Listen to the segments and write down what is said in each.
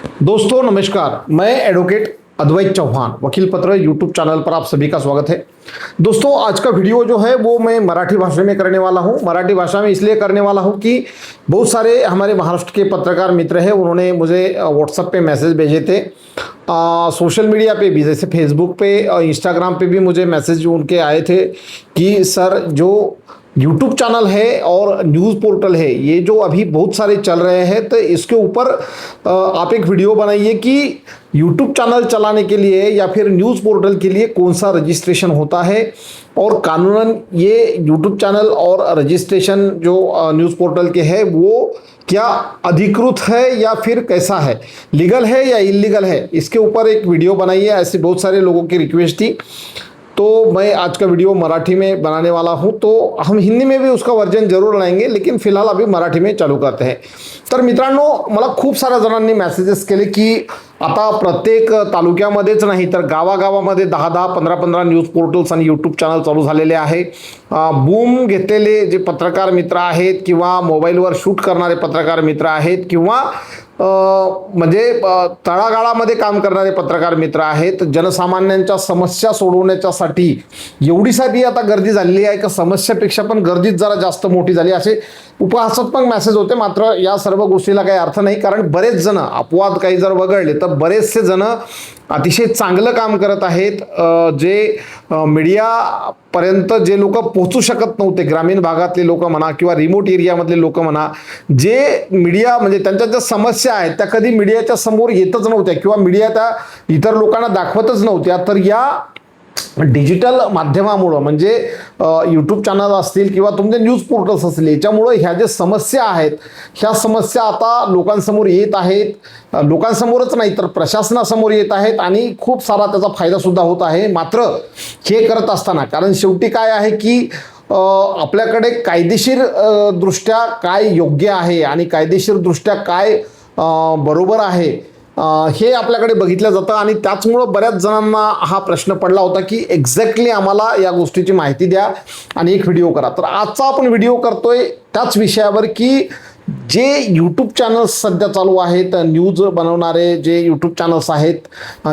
दोस्तों नमस्कार, मैं एडवोकेट अद्वैत चौहान वकील पत्र यूट्यूब चैनल पर आप सभी का स्वागत है। दोस्तों आज का वीडियो जो है वो मैं मराठी भाषा में करने वाला हूँ। मराठी भाषा में इसलिए करने वाला हूँ कि बहुत सारे हमारे महाराष्ट्र के पत्रकार मित्र हैं, उन्होंने मुझे व्हाट्सएप पे मैसेज भेजे थे। सोशल मीडिया पे भी जैसे फेसबुक पे और इंस्टाग्राम पे भी मुझे मैसेज उनके आए थे कि सर जो यूट्यूब चैनल है और न्यूज़ पोर्टल है ये जो अभी बहुत सारे चल रहे हैं, तो इसके ऊपर आप एक वीडियो बनाइए कि यूट्यूब चैनल चलाने के लिए या फिर न्यूज़ पोर्टल के लिए कौन सा रजिस्ट्रेशन होता है और कानूनन ये यूट्यूब चैनल और रजिस्ट्रेशन जो न्यूज़ पोर्टल के है वो क्या अधिकृत है या फिर कैसा है, लीगल है या इलीगल है, इसके ऊपर एक वीडियो बनाइए। ऐसे बहुत सारे लोगों की रिक्वेस्ट थी, तो मैं आज का वीडियो मराठी में बनाने वाला हूं। तो हम हिंदी में भी उसका वर्जन जरूर लाएंगे, लेकिन फिलहाल अभी मराठी में चालू करते हैं। तर मित्रांनो, मला खूप साऱ्या जणांनी मेसेजेस केले की आता प्रत्येक तालुक्यामध्येच नाही तर गावागावामध्ये 10-10, 15-15 न्यूज पोर्टल्स आणि यूट्यूब चॅनल चालू झालेले आहे। बूम घेतलेले जे पत्रकार मित्र आहेत किंवा मोबाईलवर शूट करणारे पत्रकार मित्र आहेत किंवा म्हणजे तळागाळामध्ये काम करणारे पत्रकार मित्र आहेत, जनसामान्यांच्या समस्या सोडवण्याच्यासाठी एवढीसाठी आता गर्दी झालेली आहे की समस्यापेक्षा पण गर्दीच जरा जास्त मोठी झाली, असे उपहासात्मक मेसेज होते। मात्र या सर्व गोष्टीला काही अर्थ नाही, कारण बरेच जण अपवाद काही जर वगळले तर बरेचसे जण अतिशय चांगलं काम करत आहेत। जे मीडियापर्यंत जे लोक पोहोचू शकत नव्हते, ग्रामीण भागातले लोक म्हणा किंवा रिमोट एरियामधले लोक म्हणा, जे मीडिया म्हणजे त्यांच्या ज्या समस्या आहेत त्या कधी मीडियाच्या समोर येतच नव्हत्या किंवा मीडिया त्या इतर लोकांना दाखवतच नव्हत्या, तर या डिजिटल माध्यमामुळे म्हणजे यूट्यूब चॅनल असतील किंवा तुमचे न्यूज पोर्टल्स असतील याच्यामुळे ह्या ज्या समस्या आहेत ह्या समस्या आता लोकांसमोर येत आहेत। लोकांसमोरच नाही तर प्रशासनासमोर येत आहेत आणि खूप सारा त्याचा फायदा सुद्धा होत आहे। मात्र हे करत असताना कारण शेवटी काय आहे की आपल्याकडे कायदेशीर दृष्ट्या काय योग्य आहे आणि कायदेशीर दृष्ट्या काय बरोबर आहे हे आपल्याकडे बघितलं जातं आणि त्याचमुळे बऱ्याच जणांना हा प्रश्न पडला होता की एक्झॅक्टली आम्हाला या गोष्टीची माहिती द्या आणि एक व्हिडिओ करा। तर आजचा आपण व्हिडिओ करतोय त्याच विषयावर की जे यूट्यूब चॅनल्स सध्या चालू आहेत, न्यूज बनवणारे जे यूट्यूब चॅनल्स आहेत,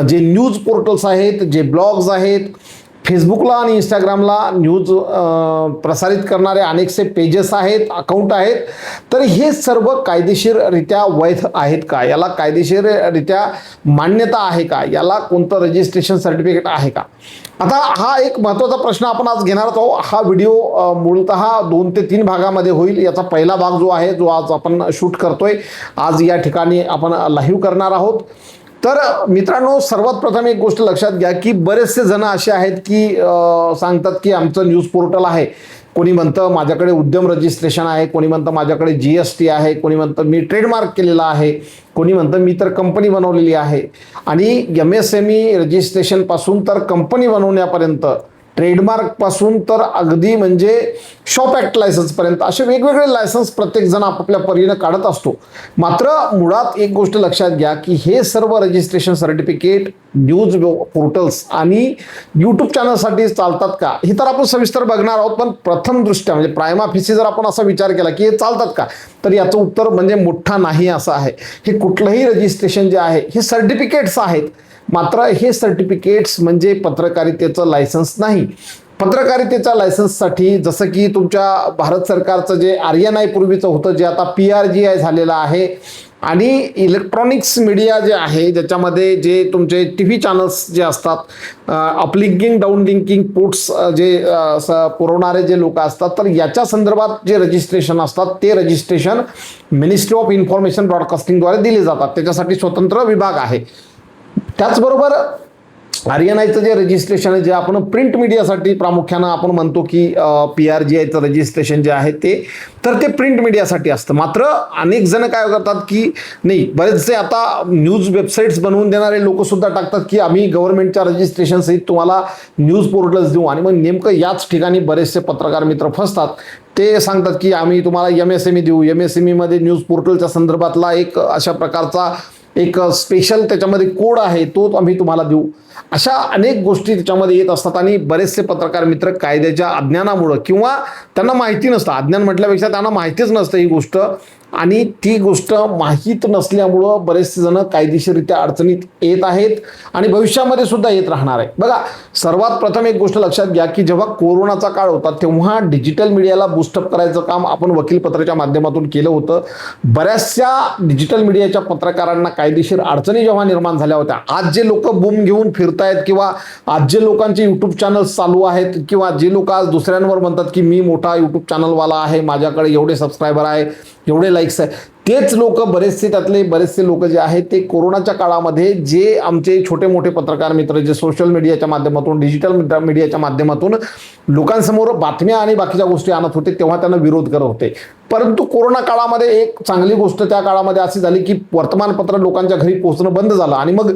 जे न्यूज पोर्टल्स आहेत, जे ब्लॉग्स आहेत, फेसबुकला आणि इंस्टाग्रामला न्यूज प्रसारित करणारे अनेकसे पेजेस आहेत, अकाउंट आहेत, तर हे सर्व कायदेशीररित्या वैध आहेत का, याला कायदेशीररित्या मान्यता आहे का, याला कोणतं रजिस्ट्रेशन सर्टिफिकेट आहे का। आता हा एक महत्त्वाचा प्रश्न आपण आज घेणार आहोत। हा व्हिडिओ मूलतः 2 ते 3 भागामध्ये होईल। याचा पहिला भाग जो आहे जो आज आपण शूट करतोय, आज या ठिकाणी आपण लाईव्ह करणार आहोत। तर मित्रांनो, सर्वात प्रथम एक गोष्ट लक्षात घ्या की बरेचसे जण असे आहेत की सांगतात की आमचं न्यूज पोर्टल आहे, कोणी म्हणतं माझ्याकडे उद्यम रजिस्ट्रेशन आहे, कोणी म्हणतं माझ्याकडे GST आहे, कोणी म्हणतं मी ट्रेडमार्क केलेला आहे, कोणी म्हणतं मी तर कंपनी बनवलेली आहे। आणि MSME रजिस्ट्रेशन पासून तर कंपनी बनवण्यापर्यंत, ट्रेडमार्क पासून तर अगदी म्हणजे शॉप ॲक्ट लायसन्सपर्यंत असे वेगवेगळे लायसन्स प्रत्येक जण आपापल्या परीने काढत असतो। मात्र मुळात एक गोष्ट लक्षात घ्या की हे सर्व रजिस्ट्रेशन सर्टिफिकेट न्यूज पोर्टल्स आणि यूट्यूब चॅनलसाठी चालतात का हे तर आपण सविस्तर बघणार आहोत। पण प्रथम दृष्ट्या म्हणजे प्रायमा फेसी जर आपण असा विचार केला की हे चालतात का, तर याचं उत्तर म्हणजे मोठा नाही असं आहे। हे कुठलंही रजिस्ट्रेशन जे आहे हे सर्टिफिकेट्स आहेत, मात्र हे सर्टिफिकेट्स म्हणजे पत्रकारितेचं लायसन्स नाही। पत्रकारितेच्या लायसन्ससाठी जसं की तुमच्या भारत सरकारचं जे RNI पूर्वीचं होतं जे आता PRGI झालेलं आहे, आणि इलेक्ट्रॉनिक्स मीडिया जे आहे ज्याच्यामध्ये जे तुमचे TV चॅनल्स जे असतात, अपलिंकिंग डाऊनलिंकिंग पोर्ट्स जे पुरवणारे जे लोक असतात, तर याच्या संदर्भात जे रजिस्ट्रेशन असतात ते रजिस्ट्रेशन मिनिस्ट्री ऑफ इन्फॉर्मेशन ब्रॉडकास्टिंगद्वारे दिले जातात, त्याच्यासाठी स्वतंत्र विभाग आहे। त्याचबरोबर RNIचं जे रजिस्ट्रेशन आहे जे आपण प्रिंट मीडियासाठी प्रामुख्यानं आपण म्हणतो की PRGIचं रजिस्ट्रेशन जे आहे ते प्रिंट मीडियासाठी असतं। मात्र अनेक जण काय करतात की नाही, बरेचसे आता न्यूज वेबसाईट्स बनवून देणारे लोक सुद्धा टाकतात की आम्ही गव्हर्नमेंटच्या रजिस्ट्रेशन सहित तुम्हाला न्यूज पोर्टल्स देऊ, आणि मग नेमकं याच ठिकाणी बरेचसे पत्रकार मित्र फसतात। ते सांगतात की आम्ही तुम्हाला MSME देऊ, MSME मध्ये न्यूज पोर्टलच्या संदर्भातला एक अशा प्रकारचा एक स्पेशल त्याच्यामध्ये कोड आहे तो आम्ही तुम्हाला देऊ, अशा अनेक गोष्टी त्याच्यामध्ये येत असतात। आणि बरेचसे पत्रकार मित्र कायद्याच्या अज्ञानामुळे किंवा त्यांना माहिती नसतं, अज्ञान म्हटल्यापेक्षा त्यांना माहितीच नसतं ही गोष्ट, आणि ती गोष्ट माहीत नसल्यामुळं बरेचसे जण कायदेशीररित्या अडचणीत येत आहेत आणि भविष्यामध्ये सुद्धा येत राहणार आहे. बघा, सर्वात प्रथम एक गोष्ट लक्षात घ्या की जेव्हा कोरोनाचा काळ होता तेव्हा डिजिटल मीडियाला बूस्टअप करायचं काम आपण वकीलपत्राच्या माध्यमातून केलं होतं. बऱ्याचशा डिजिटल मीडियाच्या पत्रकारांना कायदेशीर अडचणी जेव्हा निर्माण झाल्या होत्या, आज जे लोक बूम घेऊन फिरतायत किंवा आज जे लोकांचे यूट्यूब चॅनल्स चालू आहेत किंवा जे लोक आज दुसऱ्यांवर म्हणतात की मी मोठा यूट्यूब चॅनलवाला आहे, माझ्याकडे एवढे सबस्क्रायबर आहे, एवढे लाईक्स आहे, तेच लोक बरेचसे लोक जे आहेत ते कोरोनाच्या काळामध्ये जे आमचे छोटे मोठे पत्रकार मित्र जे सोशल मीडियाच्या माध्यमातून डिजिटल मीडियाच्या माध्यमातून लोकांसमोर बातम्या आणि बाकीच्या गोष्टी आणत होते तेव्हा त्यांना विरोध करत होते. परंतु कोरोना काळामध्ये एक चांगली गोष्ट त्या काळामध्ये अशी झाली की वर्तमानपत्र लोकांच्या घरी पोहोचणं बंद झालं आणि मग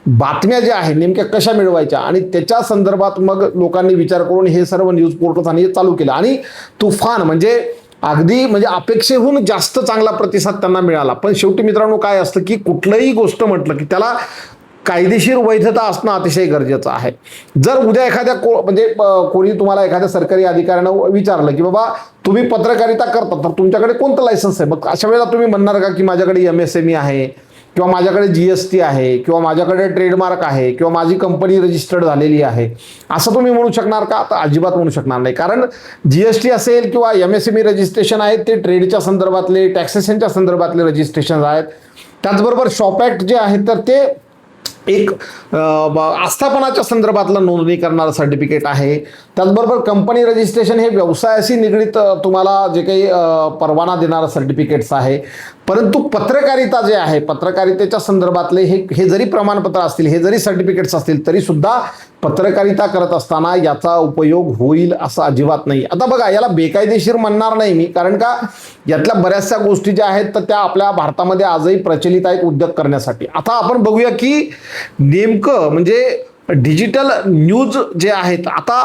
बातम्या ज्या आहेत नेमक्या कशा मिळवायच्या आणि त्याच्या संदर्भात मग लोकांनी विचार करून हे सर्व न्यूज पोर्टल्स चालू केलं आणि तुफान म्हणजे अगदी म्हणजे अपेक्षेहून जास्त चांगला प्रतिसाद त्यांना मिळाला. पण शेवटी मित्रांनो काय असतं की कुठलंही गोष्ट म्हटलं की त्याला कायदेशीर वैधता असणं अतिशय गरजेचं आहे. जर उद्या एखाद्या कोणी तुम्हाला एखाद्या सरकारी अधिकाऱ्यानं विचारलं की बाबा तुम्ही पत्रकारिता करता तर तुमच्याकडे कोणतं लायसन्स आहे, मग अशा वेळेला तुम्ही म्हणणार का की माझ्याकडे MSME आहे किंवा माझ्याकडे GST आहे किंवा माझ्याकडे ट्रेडमार्क आहे किंवा माझी कंपनी रजिस्टर्ड झालेली आहे, असं तुम्ही म्हणू शकणार का? तर अजिबात म्हणू शकणार नाही. कारण GST असेल किंवा MSME रजिस्ट्रेशन आहे ते ट्रेडच्या संदर्भातले टॅक्सेशनच्या संदर्भातले रजिस्ट्रेशन आहेत. त्याचबरोबर शॉप ॲक्ट जे आहे तर ते एक आस्थापनाच्या संदर्भातलं नोंदणी करणारं सर्टिफिकेट आहे. त्याचबरोबर कंपनी रजिस्ट्रेशन हे व्यवसायाशी निगडीत तुम्हाला जे काही परवाना देणारं सर्टिफिकेट्स आहे. परंतु पत्रकारिता जे आहे पत्रकारितेच्या संदर्भातले हे जरी प्रमाणपत्र असतील, हे जरी सर्टिफिकेट्स असतील तरी सुद्धा पत्रकारिता करत असताना याचा उपयोग होईल असं अजिबात नाही. आता बघा, याला बेकायदेशीर म्हणणार नाही मी, कारण का यातल्या बऱ्याचशा गोष्टी ज्या आहेत तर त्या आपल्या भारतामध्ये आजही प्रचलित आहेत उद्योग करण्यासाठी. आता आपण बघूया की नेमकं म्हणजे डिजिटल न्यूज जे आहेत आता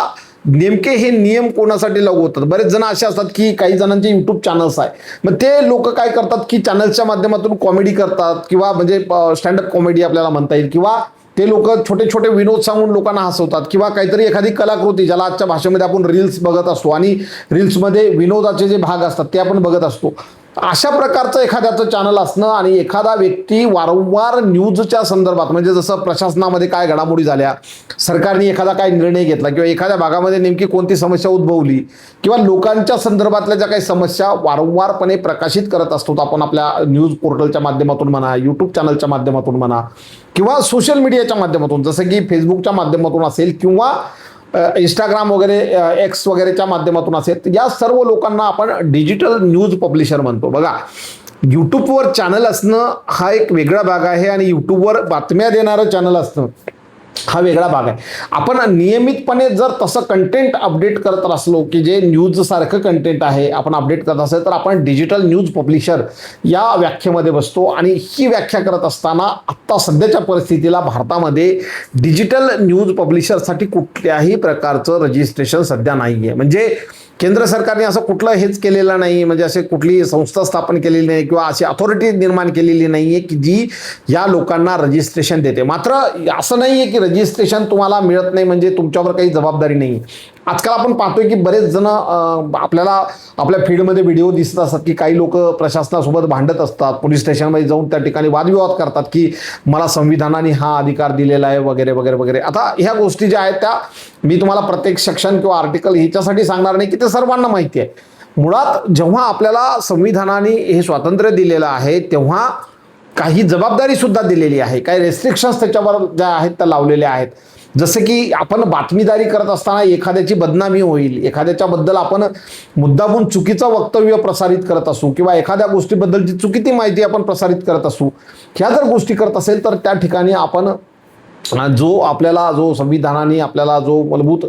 नेमके हे नियम कोणासाठी लागू होतात. बरेच जण असे असतात की काही जणांचे यूट्यूब चॅनल्स आहे, मग ते लोक काय करतात की चॅनल्सच्या माध्यमातून कॉमेडी करतात किंवा म्हणजे स्टँडअप कॉमेडी आपल्याला म्हणता येईल किंवा ते लोक छोटे छोटे विनोद सांगून लोकांना हसवतात किंवा काहीतरी एखादी कलाकृती ज्याला आजच्या भाषेमध्ये आपण रील्स बघत असतो आणि रील्समध्ये विनोदाचे जे भाग असतात ते आपण बघत असतो. अशा प्रकारचं एखाद्याचं चॅनल असणं आणि एखादा व्यक्ती वारंवार न्यूजच्या संदर्भात म्हणजे जसं प्रशासनामध्ये काय घडामोडी झाल्या, सरकारने एखादा काय निर्णय घेतला किंवा एखाद्या भागामध्ये नेमकी कोणती समस्या उद्भवली किंवा लोकांच्या संदर्भातल्या ज्या काही समस्या वारंवारपणे प्रकाशित करत असतो आपण आपल्या न्यूज पोर्टलच्या माध्यमातून म्हणा, यूट्यूब चॅनलच्या माध्यमातून म्हणा किंवा सोशल मीडियाच्या माध्यमातून जसं की फेसबुकच्या माध्यमातून असेल किंवा इंस्टाग्राम वगैरे X वगैरेच्या माध्यमातून असेल, या सर्व लोकांना आपण डिजिटल न्यूज पब्लिशर म्हणतो. बघा, यूट्यूबवर चॅनल असणं हा एक वेगळा भाग आहे आणि यूट्यूबवर बातम्या देणारं चॅनल असणं हा वेगळा भाग आहे. आपण नियमितपणे जर तसं कंटेंट अपडेट करत असलो की जे न्यूज सारखं कंटेंट आहे आपण अपडेट करत असेल तर आपण डिजिटल न्यूज पब्लिशर या व्याख्येमध्ये बसतो. आणि ही व्याख्या करत असताना आत्ता सध्याच्या परिस्थितीला भारतामध्ये डिजिटल न्यूज पब्लिशरसाठी कुठल्याही प्रकारचं रजिस्ट्रेशन सध्या नाही आहे. म्हणजे केंद्र सरकारने असं कुठलं हेच केलेलं नाही, म्हणजे असे कुठली संस्था स्थापन केलेली नाही किंवा अशी अथॉरिटी निर्माण केलेली नाही आहे की जी या लोकांना रजिस्ट्रेशन देते. मात्र असं नाही आहे की रजिस्ट्रेशन तुम्हाला मिळत नाही म्हणजे तुमच्यावर काही जबाबदारी नाही. आजकाल आपण पाहतोय की बरेच जण आपल्याला आपल्या फीडमध्ये व्हिडिओ दिसत असतात की काही लोक प्रशासनासोबत भांडत असतात, पोलीस स्टेशनमध्ये जाऊन त्या ठिकाणी वादविवाद करतात की मला संविधानाने हा अधिकार दिलेला आहे वगैरे वगैरे वगैरे. आता ह्या गोष्टी ज्या आहेत त्या मी तुम्हाला प्रत्येक सेक्शन किंवा आर्टिकल ह्याच्यासाठी सांगणार नाही की ते सर्वांना माहिती आहे. मुळात जेव्हा आपल्याला संविधानाने हे स्वातंत्र्य दिलेलं आहे तेव्हा काही जबाबदारी सुद्धा दिलेली आहे, काही रेस्ट्रिक्शन्स त्याच्यावर ज्या आहेत त्या लावलेल्या आहेत. जसं की आपण बातमीदारी करत असताना एखाद्याची बदनामी होईल, एखाद्याच्याबद्दल आपण मुद्दामून चुकीचं वक्तव्य प्रसारित करत असू किंवा एखाद्या गोष्टीबद्दलची चुकीची माहिती आपण प्रसारित करत असू, ह्या जर गोष्टी करत असेल तर त्या ठिकाणी आपण जो संविधानाने आपल्याला जो मूलभूत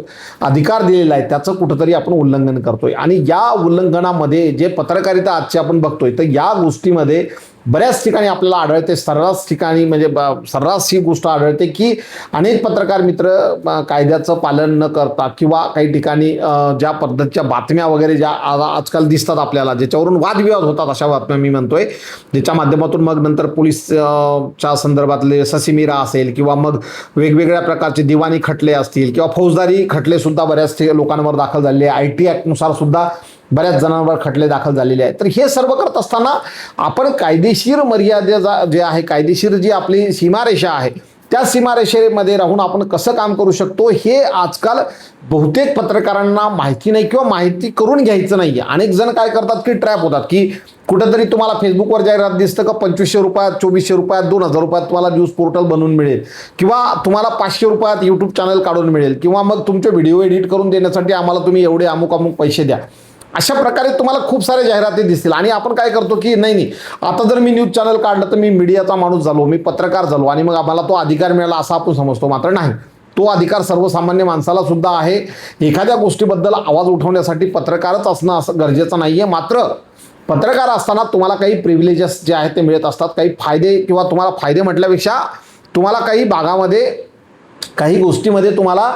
अधिकार दिलेला आहे त्याचं कुठंतरी आपण उल्लंघन करतोय. आणि या उल्लंघनामध्ये जे पत्रकारिता आजची आपण बघतोय तर या गोष्टीमध्ये बऱ्याच ठिकाणी आपल्याला आढळते, सर्रास ठिकाणी म्हणजे सर्रास ही गोष्ट आढळते की अनेक पत्रकार मित्र कायद्याचं पालन न करता किंवा काही ठिकाणी ज्या पद्धतीच्या बातम्या वगैरे ज्या आजकाल दिसतात आपल्याला ज्याच्यावरून वादविवाद होतात अशा बातम्या मी म्हणतोय, ज्याच्या माध्यमातून मग नंतर पोलीसच्या संदर्भातले ससीमीरा असेल किंवा मग वेगवेगळ्या प्रकारचे दिवाणी खटले असतील किंवा फौजदारी खटले सुद्धा बऱ्याच लोकांवर दाखल झालेले, IT ॲक्टनुसार सुद्धा बऱ्याच जणांवर खटले दाखल झालेले आहेत. तर हे सर्व करत असताना आपण कायदेशीर मर्यादा जे आहे, कायदेशीर जी आपली सीमारेषा आहे, त्या सीमारेषेमध्ये राहून आपण कसं काम करू शकतो हे आजकाल बहुतेक पत्रकारांना माहिती नाही किंवा माहिती करून घ्यायचं नाही आहे. अनेक जण काय करतात की ट्रॅप होतात, की कुठेतरी तुम्हाला फेसबुकवर जाहिरात दिसतं का 2500 रुपयात, 2400 रुपयात, 2000 रुपयात तुम्हाला न्यूज पोर्टल बनवून मिळेल, किंवा तुम्हाला 500 रुपयात यूट्यूब चॅनल काढून मिळेल, किंवा मग तुमचे व्हिडिओ एडिट करून देण्यासाठी आम्हाला तुम्ही एवढे अमुक अमुक पैसे द्या. अशा प्रकारे तुम्हाला खूप सारे जाहिराती दिसतील. आणि आपण काय करतो की नाही, आता जर मी न्यूज चॅनल काढलं तर मी मीडियाचा माणूस झालो, मी पत्रकार झालो आणि मग आम्हाला तो अधिकार मिळाला असं आपण समजतो. मात्र नाही, तो अधिकार सर्वसामान्य माणसाला सुद्धा आहे. एखाद्या गोष्टीबद्दल आवाज उठवण्यासाठी पत्रकारच असणं असं गरजेचं नाहीये. मात्र पत्रकार असताना तुम्हाला काही प्रिव्हिलेजेस जे आहेत ते मिळत असतात, काही फायदे, किंवा तुम्हाला फायदे म्हटल्यापेक्षा तुम्हाला काही भागामध्ये, काही गोष्टीमध्ये तुम्हाला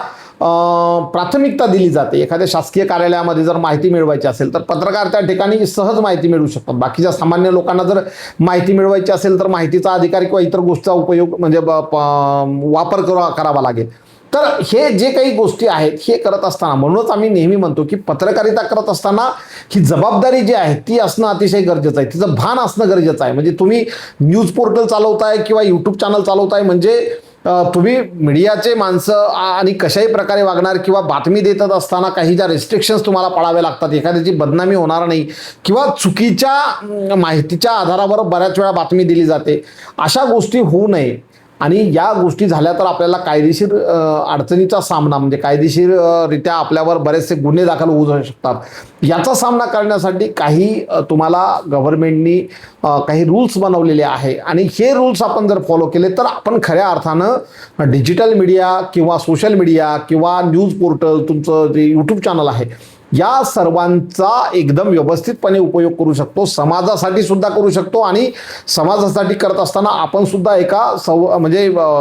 प्राथमिकता दिली जाते. एखाद्या शासकीय कार्यालयामध्ये जर माहिती मिळवायची असेल तर पत्रकार त्या ठिकाणी सहज माहिती मिळवू शकतात. बाकीच्या सामान्य लोकांना जर माहिती मिळवायची असेल तर माहितीचा अधिकार किंवा इतर गोष्टीचा उपयोग म्हणजे वापर करावा लागेल. तर हे जे काही गोष्टी आहेत हे करत असताना, म्हणूनच आम्ही नेहमी म्हणतो की पत्रकारिता करत असताना ही जबाबदारी जी आहे ती असणं अतिशय गरजेचं आहे, तिचं भान असणं गरजेचं आहे. म्हणजे तुम्ही न्यूज पोर्टल चालवताय किंवा यूट्यूब चॅनल चालवताय म्हणजे तुम्ही मीडियाचे माणसं आणि कशाही प्रकारे वागणार, किंवा बातमी देत असताना काही ज्या रिस्ट्रिक्शन्स तुम्हाला पाळाव्या लागतात, एखाद्याची बदनामी होणार नाही किंवा चुकीच्या माहितीच्या आधारावर बऱ्याच वेळा बातमी दिली जाते, अशा गोष्टी होऊ नये. आणि या गोष्टी झाल्या तर आपल्याला कायदेशीर अडचणीचा सामना, म्हणजे कायदेशीररित्या आपल्यावर बरेचसे गुन्हे दाखल होऊ शकतात. याचा सामना करण्यासाठी काही तुम्हाला गव्हर्नमेंटनी काही रूल्स बनवलेले आहे आणि हे रूल्स आपण जर फॉलो केले तर आपण खऱ्या अर्थानं डिजिटल मीडिया किंवा सोशल मीडिया किंवा न्यूज पोर्टल, तुमचं जे यूट्यूब चॅनल आहे, या सर्वांचा एकदम व्यवस्थितपणे उपयोग करू शकतो. समाजासाठी सुद्धा करू शकतो आणि समाजासाठी करत असताना आपण सुद्धा एका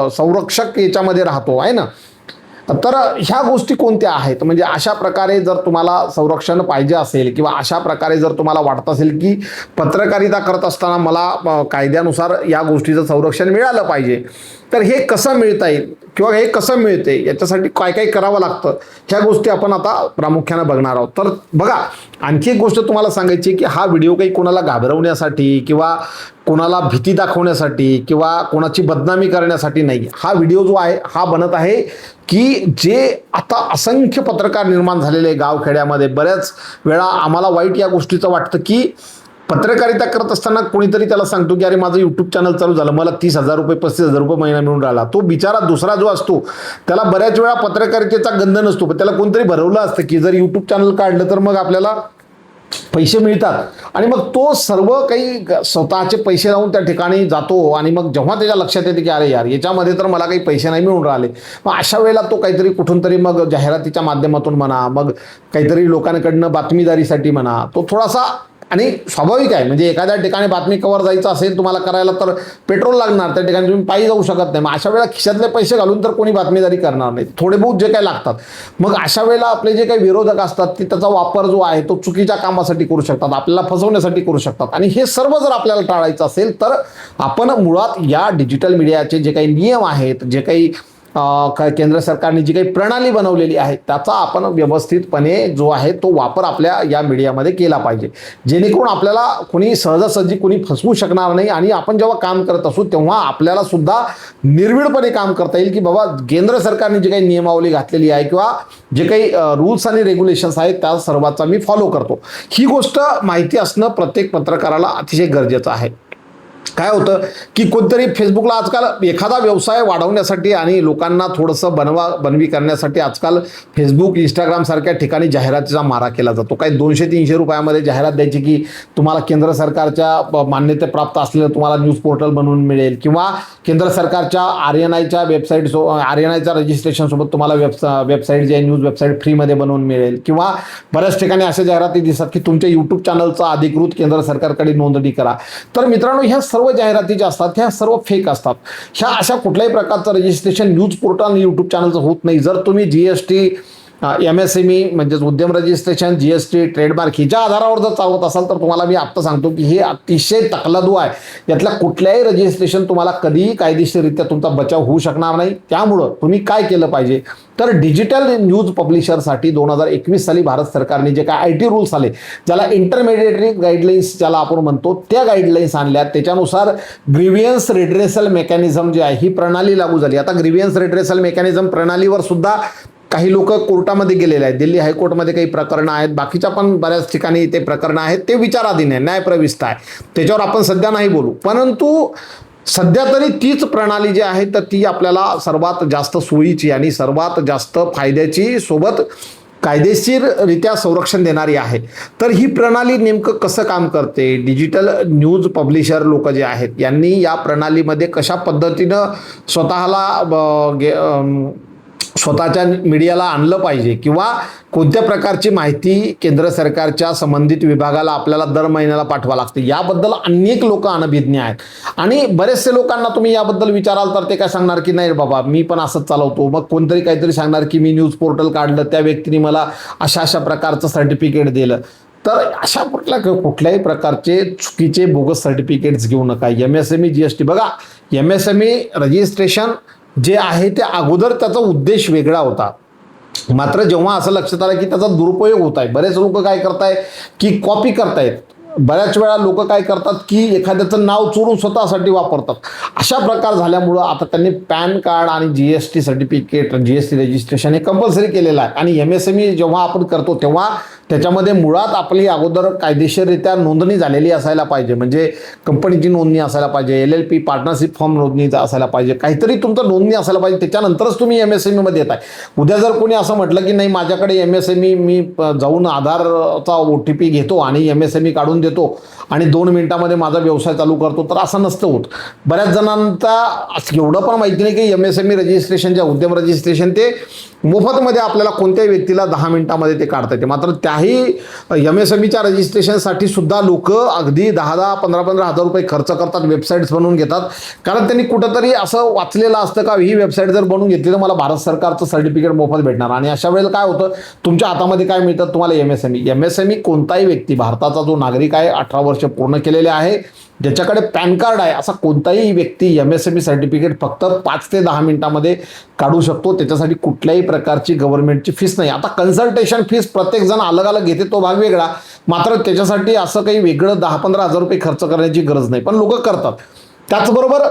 संरक्षक याच्यामध्ये राहतो आहे ना. तर ह्या गोष्टी कोणत्या आहेत, म्हणजे अशा प्रकारे जर तुम्हाला संरक्षण पाहिजे असेल किंवा अशा प्रकारे जर तुम्हाला वाटत असेल की पत्रकारिता करत असताना मला कायद्यानुसार या गोष्टीचं संरक्षण मिळालं पाहिजे, तर हे कसं मिळता येईल किंवा हे कसं मिळते, याच्यासाठी काय काय करावं लागतं, ह्या गोष्टी आपण आता प्रामुख्यानं बघणार आहोत. तर बघा, आणखी एक गोष्ट तुम्हाला सांगायची की हा व्हिडिओ काही कोणाला घाबरवण्यासाठी किंवा कोणाला भीती दाखवण्यासाठी किंवा कोणाची बदनामी करण्यासाठी नाही. हा व्हिडिओ जो आहे हा बनत आहे की जे आता असंख्य पत्रकार निर्माण झालेले गावखेड्यामध्ये, बऱ्याच वेळा आम्हाला वाईट या गोष्टीचं वाटतं की पत्रकारिता करत असताना कोणीतरी त्याला सांगतो की अरे माझं यूट्यूब चॅनल चालू झालं, मला 30,000 रुपये 35,000 रुपये महिना मिळून राहिला. तो बिचारा दुसरा जो असतो त्याला बऱ्याच वेळा पत्रकारितेचा गंध नसतो, पण त्याला कोणतरी भरवलं असतं की जर यूट्यूब चॅनल काढलं तर मग आपल्याला पैसे मिळतात, आणि मग तो सर्व काही स्वतःचे पैसे लावून त्या ठिकाणी जातो. आणि मग जेव्हा त्याच्या लक्षात येते की अरे यार याच्यामध्ये तर मला काही पैसे नाही मिळून राहिले, मग अशा वेळेला तो काहीतरी कुठून तरी मग जाहिरातीच्या माध्यमातून म्हणा, मग काहीतरी लोकांकडनं बातमीदारीसाठी म्हणा, तो थोडासा, आणि स्वाभाविक आहे म्हणजे एखाद्या ठिकाणी बातमी कव्हर जायचं असेल तुम्हाला करायला तर पेट्रोल लागणार, त्या ठिकाणी तुम्ही पायी जाऊ शकत नाही. मग अशा वेळेला खिशातले पैसे घालून तर कोणी बातमीदारी करणार नाही, थोडे बहुत जे काही लागतात. मग अशा वेळेला आपले जे काही विरोधक असतात ते त्याचा वापर जो आहे तो चुकीच्या कामासाठी करू शकतात, आपल्याला फसवण्यासाठी करू शकतात. आणि हे सर्व जर आपल्याला टाळायचं असेल तर आपण मुळात या डिजिटल मीडियाचे जे काही नियम आहेत, जे काही केंद्र सरकारने जी काही प्रणाली बनवलेली आहे त्याचा आपण व्यवस्थितपणे जो आहे तो वापर आपल्या या मीडियामध्ये केला पाहिजे, जेणेकरून आपल्याला कोणी सहजासहजी कोणी फसवू शकणार नाही. आणि आपण जेव्हा काम करत असू तेव्हा आपल्याला सुद्धा निर्भीडपणे काम करता येईल की बाबा केंद्र सरकारने जी काही नियमावली घातलेली आहे किंवा जे काही रूल्स आणि रेग्युलेशन्स आहेत त्या सर्वांचा मी फॉलो करतो. ही गोष्ट माहिती असणं प्रत्येक पत्रकाराला अतिशय गरजेचं आहे. काय होतं की कोणतरी फेसबुकला आजकाल एखादा व्यवसाय वाढवण्यासाठी आणि लोकांना थोडंसं बनवी करण्यासाठी आजकाल फेसबुक, इंस्टाग्राम सारख्या ठिकाणी जाहिरातीचा मारा केला जातो. काही 200-300 रुपयामध्ये जाहिरात द्यायची की तुम्हाला केंद्र सरकारच्या मान्यतेप्राप्त असलेलं तुम्हाला न्यूज पोर्टल बनवून मिळेल, किंवा केंद्र सरकारच्या RNIच्या वेबसाईट, RNIच्या रजिस्ट्रेशनसोबत तुम्हाला वेबसाईट जी आहे न्यूज वेबसाईट फ्रीमध्ये बनवून मिळेल, किंवा बऱ्याच ठिकाणी अशा जाहिराती दिसतात की तुमच्या यूट्यूब चॅनलचा अधिकृत केंद्र सरकारकडे नोंदणी करा. तर मित्रांनो, ह्या सर्व जाहिराती ज्या असतात ह्या सर्व फेक असतात. ह्या अशा कुठल्याही प्रकारचं रजिस्ट्रेशन न्यूज पोर्टल आणि यूट्यूब चॅनलचं होत नाही. जर तुम्ही GST MSME म्हणजेच उद्यम रजिस्ट्रेशन, GST, ट्रेडमार्क हिच्या आधारावर जर चालवत असाल तर तुम्हाला मी आत्ता सांगतो की हे अतिशय तकलादू आहे. यातल्या कुठल्याही रजिस्ट्रेशन तुम्हाला कधीही कायदेशीररित्या तुमचा बचाव होऊ शकणार नाही. त्यामुळं तुम्ही काय केलं पाहिजे तर डिजिटल न्यूज पब्लिशरसाठी 2021 साली भारत सरकारने जे काय IT रूल्स आले, ज्याला इंटरमिडिएटरी गाईडलाईन्स ज्याला आपण म्हणतो, त्या गाईडलाईन्स आणल्या. त्याच्यानुसार ग्रीव्हियन्स रिड्रेसल मेकॅनिझम जी आहे ही प्रणाली लागू झाली. आता ग्रीव्हियन्स रिड्रेसल मेकॅनिझम प्रणालीवर सुद्धा काही लोक कोर्टामध्ये गेलेले आहेत. दिल्ली हायकोर्टमध्ये काही प्रकरणं आहेत, बाकीच्या पण बऱ्याच ठिकाणी ते प्रकरणं आहेत, ते विचाराधीन आहे, न्यायप्रविष्ट आहे, त्याच्यावर आपण सध्या नाही बोलू. परंतु सध्या तरी तीच प्रणाली जी आहे तर ती आपल्याला सर्वात जास्त सोयीची आणि सर्वात जास्त फायद्याची, सोबत कायदेशीररित्या संरक्षण देणारी आहे. तर ही प्रणाली नेमकं कसं काम करते, डिजिटल न्यूज पब्लिशर लोक जे आहेत यांनी या प्रणालीमध्ये कशा पद्धतीनं स्वतःच्या मीडियाला आणलं पाहिजे किंवा कोणत्या प्रकारची माहिती केंद्र सरकारच्या संबंधित विभागाला आपल्याला दर महिन्याला पाठवा लागते, याबद्दल अनेक लोक अनभिज्ञ आहेत. आणि बरेचसे लोकांना तुम्ही याबद्दल विचाराल तर ते काय सांगणार की नाही बाबा मी पण असंच चालवतो. मग कोणतरी काहीतरी सांगणार की मी न्यूज पोर्टल काढलं, त्या व्यक्तीने मला अशा प्रकारचं सर्टिफिकेट दिलं. तर अशा कुठल्याही प्रकारचे चुकीचे बोगस सर्टिफिकेट्स घेऊ नका. MSME GST बघा, MSME रजिस्ट्रेशन जे आहे ते अगोदर त्याचा उद्देश वेगळा होता. मात्र जेव्हा असं लक्षात आलं की त्याचा दुरुपयोग होत आहे, बरेच लोक काय करतायत की कॉपी करतायत. बऱ्याच वेळा लोक काय करतात की एखाद्याचं नाव चोरून स्वतःसाठी वापरतात. अशा प्रकार झाल्यामुळं आता त्यांनी पॅन कार्ड आणि GST सर्टिफिकेट, GST रजिस्ट्रेशन हे कंपल्सरी केलेलं आहे. आणि MSME जेव्हा आपण करतो तेव्हा त्याच्यामध्ये मुळात आपली अगोदर कायदेशीररित्या नोंदणी झालेली असायला पाहिजे. म्हणजे कंपनीची नोंदणी असायला पाहिजे, LLP पार्टनरशिप फॉर्म नोंदणीचा असायला पाहिजे, काहीतरी तुमचं नोंदणी असायला पाहिजे. त्याच्यानंतरच तुम्ही MSME मध्ये येत आहे. उद्या जर कोणी असं म्हटलं की नाही माझ्याकडे MSME, मी जाऊन आधारचा OTP घेतो आणि MSME काढून देतो आणि 2 मिनिटामध्ये माझा व्यवसाय चालू करतो, तर असं नसतं होत. बऱ्याच जणांचा एवढं पण माहिती नाही की MSME रजिस्ट्रेशन, जे उद्यम रजिस्ट्रेशन, ते मोफतमध्ये आपल्याला कोणत्याही व्यक्तीला 10 मिनिटामध्ये ते काढता येते. मात्र त्याही MSMEच्या रजिस्ट्रेशनसाठी सुद्धा लोक अगदी 10,000, 15,000 हजार रुपये खर्च करतात, वेबसाईट्स बनवून घेतात. कारण त्यांनी कुठंतरी असं वाचलेलं असतं का ही वेबसाईट जर बनवून घेतली तर मला भारत सरकारचं सर्टिफिकेट मोफत भेटणार. आणि अशा वेळेला काय होतं, तुमच्या हातामध्ये काय मिळतं तुम्हाला MSME कोणताही व्यक्ती, भारताचा जो नागरिक आहे, 18 वर्ष पूर्ण केलेले आहे, ज्याच्याकडे पॅन कार्ड आहे, असा कोणताही व्यक्ती MSME सर्टिफिकेट फक्त 5 ते 10 मिनिटामध्ये काढू शकतो. त्याच्यासाठी कुठल्याही प्रकारची गव्हर्नमेंटची फीस नाही. आता कन्सल्टेशन फीस प्रत्येक जण अलग अलग घेते, तो भाग वेगळा. मात्र त्याच्यासाठी असं काही वेगळं 10-15 हजार रुपये खर्च करण्याची गरज नाही, पण लोक करतात. त्याचबरोबर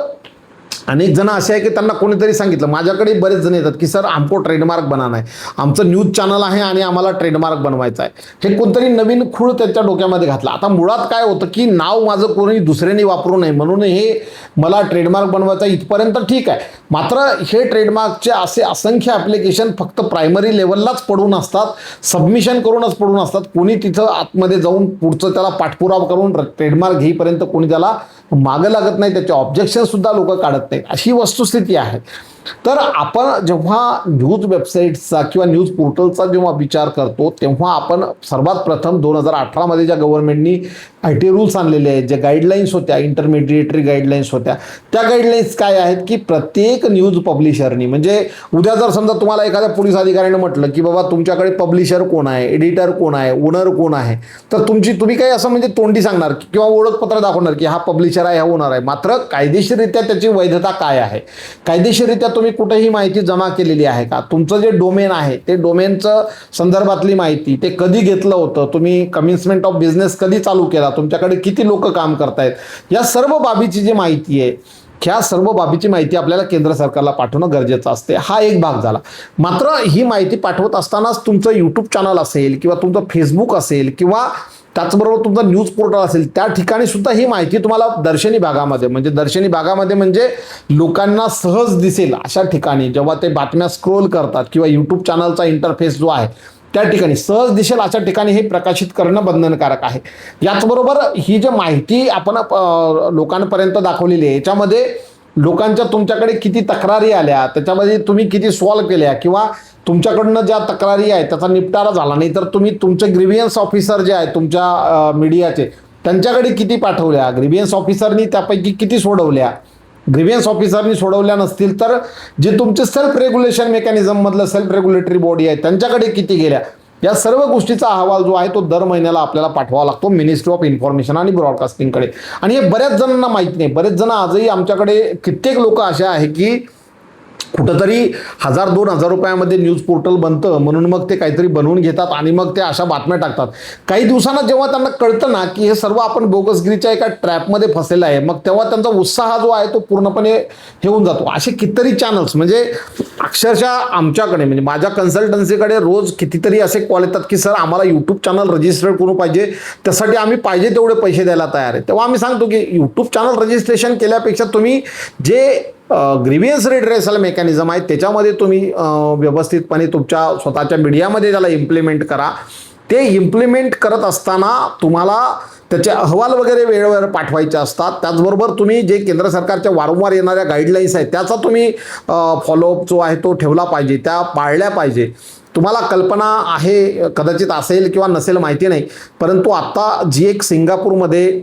अनेक जण असे आहे की त्यांना कोणीतरी सांगितलं, माझ्याकडे बरेच जण येतात की सर आमको ट्रेडमार्क बनाना आहे, आमचं न्यूज चॅनल आहे आणि आम्हाला ट्रेडमार्क बनवायचं आहे. हे कोणतरी नवीन खूळ त्याच्या डोक्यामध्ये घातला. आता मुळात काय होतं की नाव माझं कोणी दुसऱ्याने वापरू नये म्हणून हे मला ट्रेडमार्क बनवायचा इथपर्यंत ठीक आहे. मात्र हे ट्रेडमार्कचे असे असंख्य ॲप्लिकेशन फक्त प्रायमरी लेवललाच पडून असतात, सबमिशन करूनच पडून असतात. कोणी तिथं आतमध्ये जाऊन पुढचं त्याला पाठपुरावा करून ट्रेडमार्क घेईपर्यंत कोणी त्याला मागं लागत नाही, त्याचे ऑब्जेक्शन सुद्धा लोक काढत नाहीत. अशी वस्तुस्थिती आहे. तर आपण जेव्हा न्यूज वेबसाईट्सचा किंवा न्यूज पोर्टलचा जेव्हा विचार करतो तेव्हा आपण सर्वात प्रथम 2018 मध्ये ज्या गव्हर्नमेंटनी IT रूल्स आणलेले आहेत, ज्या गाईडलाईन्स होत्या, इंटरमिडिएटरी गाईडलाईन्स होत्या, त्या गाईडलाईन्स काय आहेत की प्रत्येक न्यूज पब्लिशरनी, म्हणजे उद्या जर समजा तुम्हाला एखाद्या पोलीस अधिकाऱ्याने म्हटलं की बाबा तुमच्याकडे पब्लिशर कोण आहे, एडिटर कोण आहे, ओनर कोण आहे, तर तुम्ही काही असं म्हणजे तोंडी सांगणार किंवा ओळखपत्र दाखवणार की हा पब्लिशर आहे, हा ओनर आहे. मात्र कायदेशीररित्या त्याची वैधता काय आहे, कायदेशीररित्या तुम्ही कुठेही माहिती जमा केलेली आहे का, तुमचं जे डोमेन आहे ते डोमेनचं संदर्भातली माहिती, ते कधी घेतलं होतं, तुम्ही कमिन्समेंट ऑफ बिझनेस कधी चालू केला, तुमच्याकडे किती लोक काम करतायत, या सर्व बाबीची जी माहिती आहे, ह्या सर्व बाबीची माहिती आपल्याला केंद्र सरकारला पाठवणं गरजेचं असते. हा एक भाग झाला. मात्र ही माहिती पाठवत असतानाच तुमचं यूट्यूब चॅनल असेल किंवा तुमचं फेसबुक असेल किंवा त्याचबरोबर तुमचं न्यूज पोर्टल असेल, त्या ठिकाणी सुद्धा ही माहिती तुम्हाला दर्शनी भागामध्ये म्हणजे लोकांना सहज दिसेल अशा ठिकाणी जेव्हा ते बातम्या स्क्रोल करतात किंवा यूट्यूब चॅनलचा इंटरफेस जो आहे त्या ठिकाणी सहज दिसेल अशा ठिकाणी हे प्रकाशित करणं बंधनकारक आहे. याचबरोबर ही जी माहिती आपण लोकांपर्यंत दाखवलेली आहे याच्यामध्ये लोकांच्या तुमच्याकडे किती तक्रारी आल्या, त्याच्यामध्ये तुम्ही किती सॉल्व्ह केल्या किंवा तुमच्याकडनं ज्या तक्रारी आहेत त्याचा निपटारा झाला नाही तर तुम्ही तुमचे ग्रीव्हियन्स ऑफिसर जे आहेत तुमच्या मीडियाचे त्यांच्याकडे किती पाठवल्या, ग्रीव्हियन्स ऑफिसरनी त्यापैकी किती सोडवल्या, ग्रीव्हियन्स ऑफिसरनी सोडवल्या नसतील तर जे तुमचे सेल्फ रेग्युलेशन मेकॅनिझम मधलं सेल्फ रेग्युलेटरी बॉडी आहे त्यांच्याकडे किती गेल्या, या सर्व गोष्टीचा अहवाल जो आहे तो दर महिन्याला आपल्याला पाठवावा लागतो मिनिस्ट्री ऑफ इन्फॉर्मेशन आणि ब्रॉडकास्टिंगकडे. आणि हे बऱ्याच जणांना माहीत नाही. बरेच जण आजही आमच्याकडे कित्येक लोक असे आहे की कुठंतरी 1000-2000 रुपयामध्ये न्यूज पोर्टल बनतं म्हणून मग ते काहीतरी बनवून घेतात आणि मग ते अशा बातम्या टाकतात. काही दिवसांना जेव्हा त्यांना कळतं ना की हे सर्व आपण बोगसगिरीच्या एका ट्रॅपमध्ये फसलेलं आहे, मग तेव्हा त्यांचा उत्साह जो आहे तो पूर्णपणे हे होऊन जातो. असे कितीतरी चॅनल्स म्हणजे अक्षरशः आमच्याकडे म्हणजे माझ्या कन्सल्टन्सीकडे रोज कितीतरी असे कॉल येतात की सर आम्हाला यूट्यूब चॅनल रजिस्टर करू पाहिजे, त्यासाठी आम्ही पाहिजे तेवढे पैसे द्यायला तयार आहे. तेव्हा आम्ही सांगतो की यूट्यूब चॅनल रजिस्ट्रेशन केल्यापेक्षा तुम्ही जे ग्रीव्हियन्स रिड्रेसल मेकॅनिझम आहे त्याच्यामध्ये तुम्ही व्यवस्थितपणे तुमच्या स्वतःच्या मीडियामध्ये त्याला इम्प्लिमेंट करा. ते इम्प्लिमेंट करत असताना तुम्हाला त्याचे अहवाल वगैरे वेळेवर पाठवायचे असतात. त्याचबरोबर तुम्ही जे केंद्र सरकारच्या वारंवार येणाऱ्या गाईडलाईन्स आहेत त्याचा तुम्ही फॉलोअप जो आहे तो ठेवला पाहिजे, त्या पाळल्या पाहिजे. तुम्हाला कल्पना आहे कदाचित असेल किंवा नसेल माहिती नाही, परंतु आत्ता जी एक सिंगापूरमध्ये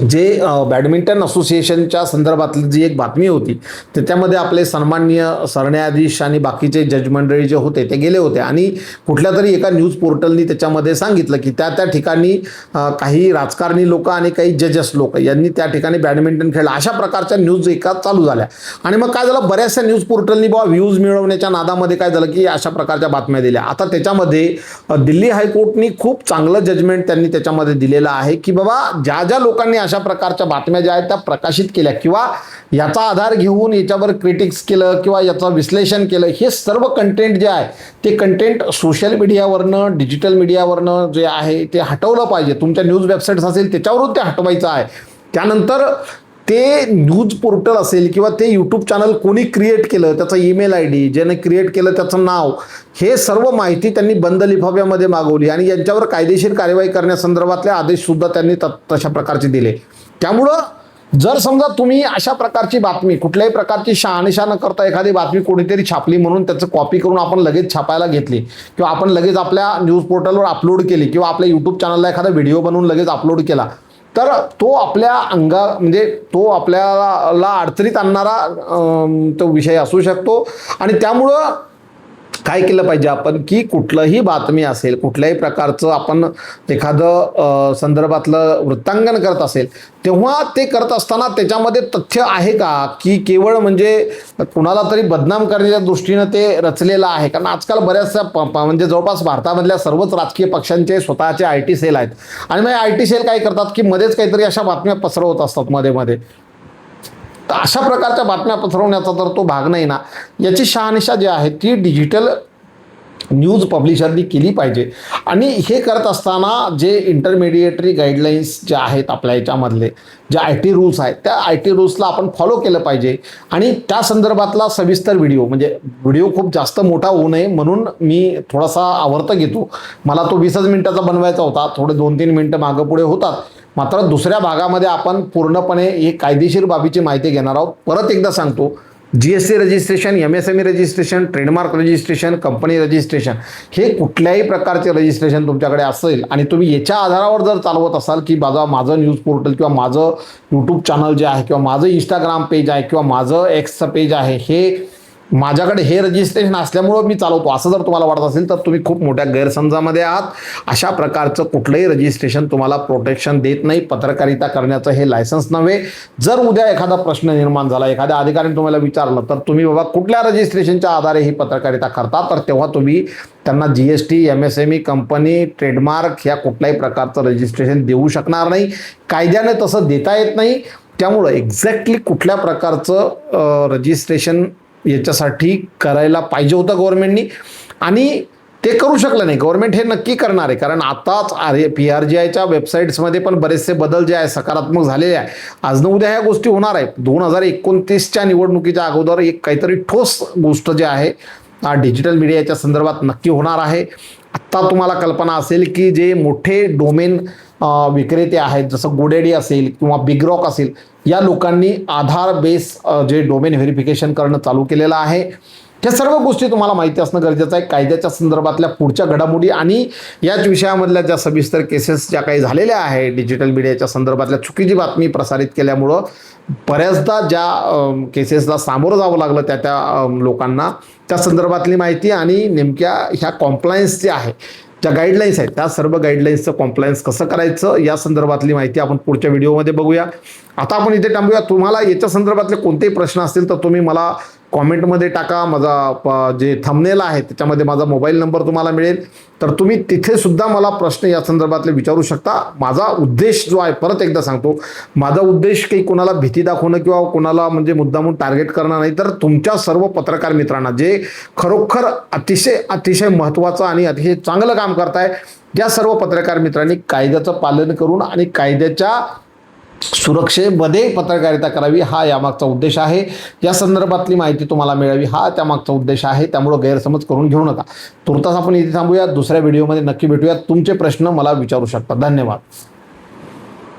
जे बॅडमिंटन असोसिएशनच्या संदर्भातली जी एक बातमी होती त्याच्यामध्ये आपले सन्माननीय सरन्यायाधीश आणि बाकीचे जज मंडळी जे होते ते गेले होते आणि कुठल्या तरी एका न्यूज पोर्टलनी त्याच्यामध्ये सांगितलं की त्या ठिकाणी काही राजकारणी लोक आणि काही जजेस लोक यांनी त्या ठिकाणी बॅडमिंटन खेळलं, अशा प्रकारच्या न्यूज एका चालू झाल्या. आणि मग काय झालं, बऱ्याचशा न्यूज पोर्टलनी व्ह्यूज मिळवण्याच्या नादामध्ये काय झालं की अशा प्रकारच्या बातम्या दिल्या. आता त्याच्यामध्ये दिल्ली हायकोर्टनी खूप चांगलं जजमेंट त्यांनी त्याच्यामध्ये दिलेलं आहे की बाबा ज्या ज्या लोकांनी अशा प्रकारच्या बातम्या ज्या आहेत त्या प्रकाशित केल्या किंवा याचा आधार घेऊन याच्यावर क्रिटिक्स केलं किंवा याचं विश्लेषण केलं, हे सर्व कंटेंट जे आहे ते कंटेंट सोशल मीडियावरनं डिजिटल मीडियावरनं जे आहे ते हटवलं पाहिजे. तुमच्या न्यूज वेबसाईट्स असेल त्याच्यावरून ते हटवायचं आहे. त्यानंतर ते न्यूज पोर्टल असेल किंवा ते यूट्यूब चॅनल कोणी क्रिएट केलं, त्याचा ईमेल ID, ज्याने क्रिएट केलं त्याचं नाव, हे सर्व माहिती त्यांनी बंद लिफाफ्यामध्ये मागवली आणि यांच्यावर कायदेशीर कार्यवाही करण्यासंदर्भातले आदेशसुद्धा त्यांनी तशा प्रकारचे दिले. त्यामुळं जर समजा तुम्ही अशा प्रकारची बातमी कुठल्याही प्रकारची शहानिशा न करता एखादी बातमी कोणीतरी छापली म्हणून त्याचं कॉपी करून आपण लगेच छापायला घेतली किंवा आपण लगेच आपल्या न्यूज पोर्टलवर अपलोड केली किंवा आपल्या यूट्यूब चॅनलला एखादा व्हिडिओ बनवून लगेच अपलोड केला, तर तो आपल्या म्हणजे तो आपल्याला अडचणीत आणणारा तो विषय असू शकतो. आणि त्यामुळं काय केलं पाहिजे आपण की कुठलंही बातमी असेल, कुठल्याही प्रकारचं आपण एखादं संदर्भातलं वृत्तांकन करत असेल तेव्हा ते करत असताना त्याच्यामध्ये तथ्य आहे का की केवळ म्हणजे कुणाला तरी बदनाम करण्याच्या दृष्टीनं ते रचलेलं आहे. कारण आजकाल बऱ्याचशा म्हणजे जवळपास भारतामधल्या सर्वच राजकीय पक्षांचे स्वतःचे IT सेल आहेत आणि मग IT सेल काय करतात की मध्येच काहीतरी अशा बातम्या पसरवत असतात मध्ये. तर अशा प्रकारच्या बातम्या पसरवण्याचा तर तो भाग नाही ना. याची शहानिशा जी आहे ती डिजिटल न्यूज पब्लिशरनी केली पाहिजे. आणि हे करत असताना जे इंटरमिडिएटरी गाईडलाईन्स ज्या आहेत आपल्या याच्यामधले जे IT रूल्स आहेत त्या IT रूल्सला आपण फॉलो केलं पाहिजे. आणि त्या संदर्भातला सविस्तर व्हिडिओ म्हणजे व्हिडिओ खूप जास्त मोठा होऊ नये म्हणून मी थोडासा आवर्त घेतो. मला तो 20च मिनिटाचा बनवायचा होता, थोडे 2-3 मिनिटं मागं पुढे होतात. मात्र दुसऱ्या भागामध्ये आपण पूर्णपणे ही कायदेशीर बाबीची माहिती घेणार आहोत. परत एकदा सांगतो, GST registration, MSME registration, trademark registration, company registration, हे कुठल्याही प्रकारचे रजिस्ट्रेशन तुमच्याकडे असेल आणि तुम्ही याच्या आधारावर जर चालवत असाल की माझं न्यूज पोर्टल किंवा माझं यूट्यूब चॅनल जे आहे किंवा माझं इंस्टाग्राम पेज आहे किंवा माझं Xचं पेज आहे, हे माझ्याकडे हे रजिस्ट्रेशन असल्यामुळं मी चालवतो असं जर तुम्हाला वाटत असेल तर तुम्ही खूप मोठ्या गैरसमजामध्ये आहात. अशा प्रकारचं कुठलंही रजिस्ट्रेशन तुम्हाला प्रोटेक्शन देत नाही. पत्रकारिता करण्याचं हे लायसन्स नव्हे. जर उद्या एखादा प्रश्न निर्माण झाला, एखाद्या अधिकाऱ्याने तुम्हाला विचारलं तर तुम्ही बाबा कुठल्या रजिस्ट्रेशनच्या आधारे ही पत्रकारिता करता, तर तेव्हा तुम्ही त्यांना GST, MSME, कंपनी, ट्रेडमार्क या कुठल्याही प्रकारचं रजिस्ट्रेशन देऊ शकणार नाही. कायद्याने तसं देता येत नाही. त्यामुळं एक्झॅक्टली कुठल्या प्रकारचं रजिस्ट्रेशन याच्यासाठी करायला पाहिजे होतं गव्हर्नमेंटनी आणि ते करू शकलं नाही. गव्हर्नमेंट हे नक्की करणार आहे, कारण आताच PRGIच्या वेबसाईट्समध्ये पण बरेचसे बदल जे आहे सकारात्मक झालेले आहे. आज न उद्या ह्या गोष्टी होणार आहेत. 2029च्या निवडणुकीच्या अगोदर एक काहीतरी ठोस गोष्ट जे आहे डिजिटल मीडियाच्या संदर्भात नक्की होणार आहे. आत्ता तुम्हाला कल्पना असेल की जे मोठे डोमेन विक्रेते आहेत जसं GoDaddy असेल किंवा बिगरॉक असेल, या लोकांनी आधार बेस जे डोमेन व्हेरिफिकेशन करणं चालू केलेलं आहे. ह्या सर्व गोष्टी तुम्हाला माहिती असणं गरजेचं आहे. कायद्याच्या संदर्भातल्या पुढच्या घडामोडी आणि याच विषयामधल्या ज्या सविस्तर केसेस ज्या काही झालेल्या आहे डिजिटल मीडियाच्या संदर्भातल्या चुकीची बातमी प्रसारित केल्यामुळं बऱ्याचदा ज्या केसेसला सामोरं जावं लागलं त्या लोकांना त्या संदर्भातली माहिती आणि नेमक्या ह्या कॉम्प्लायन्स जे आहे, ज्या गाईडलाईन्स आहेत त्या सर्व गाईडलाईन्सचं कॉम्प्लायन्स कसं करायचं या संदर्भातली माहिती आपण पुढच्या व्हिडिओमध्ये बघूया. आता आपण इथे थांबूया. तुम्हाला याच्या संदर्भातले कोणतेही प्रश्न असतील तर तुम्ही मला कॉमेंटमध्ये टाका. माझा जे थंबनेल आहे त्याच्यामध्ये माझा मोबाईल नंबर तुम्हाला मिळेल, तर तुम्ही तिथे सुद्धा मला प्रश्न या संदर्भातले विचारू शकता. माझा उद्देश जो आहे, परत एकदा सांगतो, माझा उद्देश काही कोणाला भीती दाखवणं किंवा कोणाला म्हणजे मुद्दामून टार्गेट करणं नाही, तर तुमच्या सर्व पत्रकार मित्रांना जे खरोखर अतिशय महत्त्वाचं आणि अतिशय चांगलं काम करताय, या सर्व पत्रकार मित्रांनी कायद्याचं पालन करून आणि कायद्याच्या सुरक्षेमध्ये पत्रकारिता करावी हा यामागचा उद्देश आहे. या संदर्भातली माहिती तुम्हाला मिळावी हा त्यामागचा उद्देश आहे. त्यामुळे गैरसमज करून घेऊ नका. तुर्तास आपण इथे थांबूया. दुसऱ्या व्हिडिओमध्ये नक्की भेटूया. तुमचे प्रश्न मला विचारू शकता. धन्यवाद.